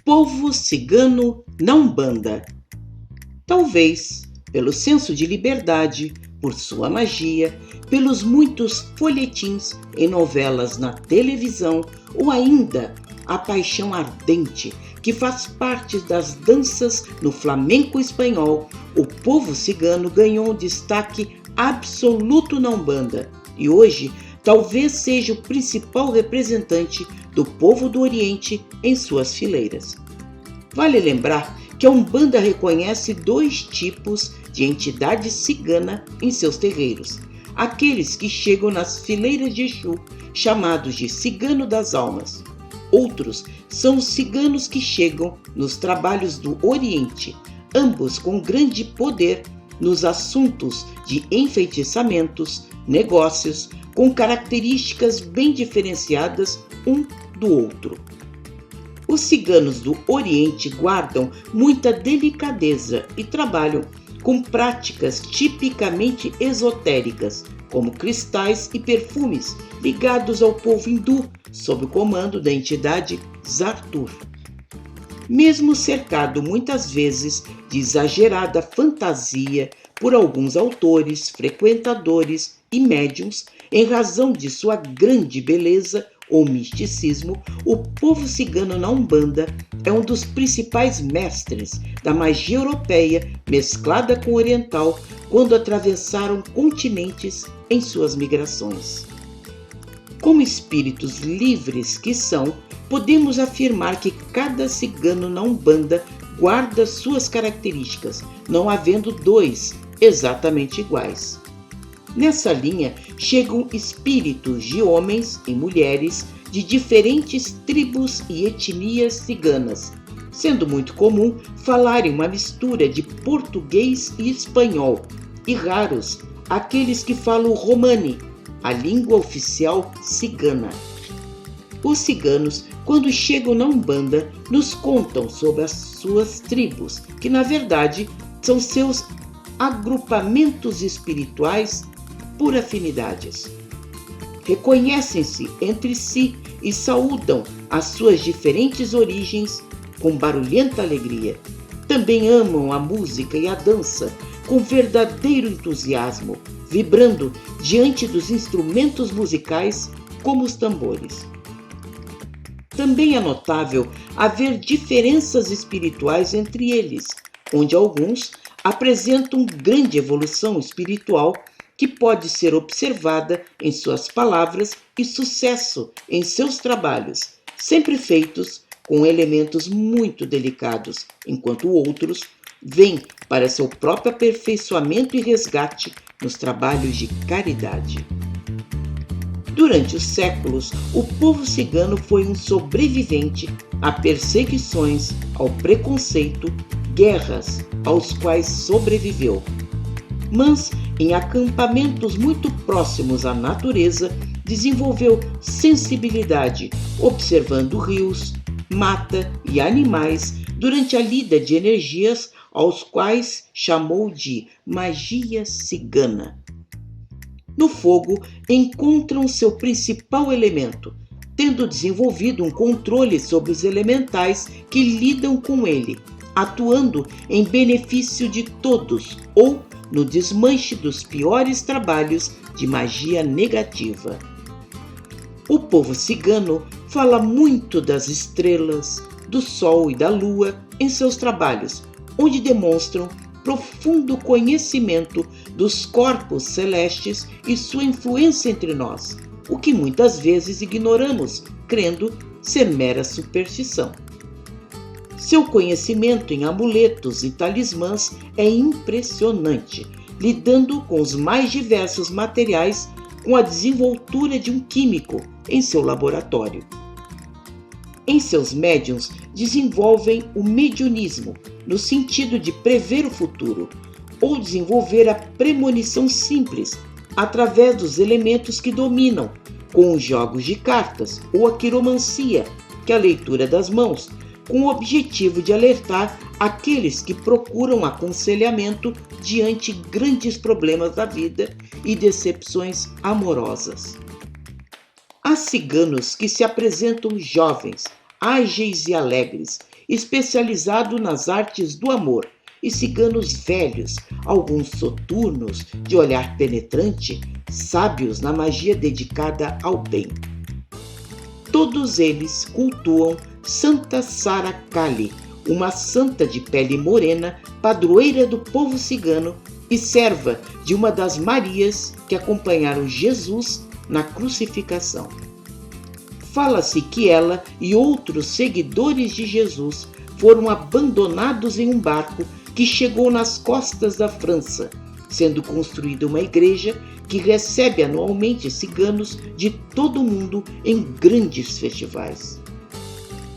Povo cigano na Umbanda. Talvez pelo senso de liberdade, por sua magia, pelos muitos folhetins em novelas na televisão ou ainda a paixão ardente que faz parte das danças no flamenco espanhol, o povo cigano ganhou um destaque absoluto na Umbanda e hoje talvez seja o principal representante do povo do Oriente em suas fileiras. Vale lembrar que a Umbanda reconhece dois tipos de entidade cigana em seus terreiros: aqueles que chegam nas fileiras de Exu, chamados de cigano das almas. Outros são os ciganos que chegam nos trabalhos do Oriente, ambos com grande poder nos assuntos de enfeitiçamentos, negócios, com características bem diferenciadas um do outro. Os ciganos do Oriente guardam muita delicadeza e trabalham com práticas tipicamente esotéricas, como cristais e perfumes ligados ao povo hindu, sob o comando da entidade Zartur. Mesmo cercado muitas vezes de exagerada fantasia por alguns autores, frequentadores e médiuns, em razão de sua grande beleza ou misticismo, o povo cigano na Umbanda é um dos principais mestres da magia europeia mesclada com oriental quando atravessaram continentes em suas migrações. Como espíritos livres que são, podemos afirmar que cada cigano na Umbanda guarda suas características, não havendo dois exatamente iguais. Nessa linha chegam espíritos de homens e mulheres de diferentes tribos e etnias ciganas, sendo muito comum falarem uma mistura de português e espanhol, e raros aqueles que falam romani, a língua oficial cigana. Os ciganos, quando chegam na Umbanda, nos contam sobre as suas tribos, que na verdade são seus agrupamentos espirituais por afinidades. Reconhecem-se entre si e saúdam as suas diferentes origens com barulhenta alegria. Também amam a música e a dança com verdadeiro entusiasmo, vibrando diante dos instrumentos musicais como os tambores. Também é notável haver diferenças espirituais entre eles, onde alguns apresentam grande evolução espiritual que pode ser observada em suas palavras e sucesso em seus trabalhos, sempre feitos com elementos muito delicados, enquanto outros vêm para seu próprio aperfeiçoamento e resgate nos trabalhos de caridade. Durante os séculos, o povo cigano foi um sobrevivente a perseguições, ao preconceito, guerras aos quais sobreviveu. Mas, em acampamentos muito próximos à natureza, desenvolveu sensibilidade, observando rios, mata e animais durante a lida de energias aos quais chamou de magia cigana. No fogo, encontram seu principal elemento, tendo desenvolvido um controle sobre os elementais que lidam com ele, atuando em benefício de todos ou no desmanche dos piores trabalhos de magia negativa. O povo cigano fala muito das estrelas, do sol e da lua em seus trabalhos, onde demonstram profundo conhecimento dos corpos celestes e sua influência entre nós, o que muitas vezes ignoramos, crendo ser mera superstição. Seu conhecimento em amuletos e talismãs é impressionante, lidando com os mais diversos materiais com a desenvoltura de um químico em seu laboratório. Em seus médiuns, desenvolvem o mediunismo, no sentido de prever o futuro, ou desenvolver a premonição simples, através dos elementos que dominam, com os jogos de cartas ou a quiromancia, que é a leitura das mãos, com o objetivo de alertar aqueles que procuram aconselhamento diante grandes problemas da vida e decepções amorosas. Há ciganos que se apresentam jovens, ágeis e alegres, especializado nas artes do amor, e ciganos velhos, alguns soturnos, de olhar penetrante, sábios na magia dedicada ao bem. Todos eles cultuam Santa Sara Kali, uma santa de pele morena, padroeira do povo cigano e serva de uma das Marias que acompanharam Jesus na crucificação. Fala-se que ela e outros seguidores de Jesus foram abandonados em um barco que chegou nas costas da França, sendo construída uma igreja que recebe anualmente ciganos de todo o mundo em grandes festivais.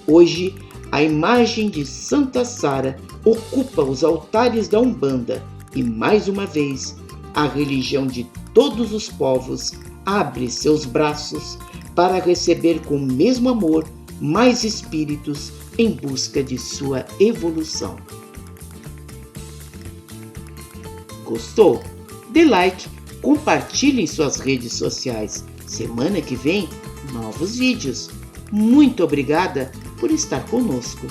Hoje, a imagem de Santa Sara ocupa os altares da Umbanda e, mais uma vez, a religião de todos os povos abre seus braços para receber com o mesmo amor mais espíritos em busca de sua evolução. Gostou? Dê like, compartilhe em suas redes sociais. Semana que vem, novos vídeos. Muito obrigada por estar conosco.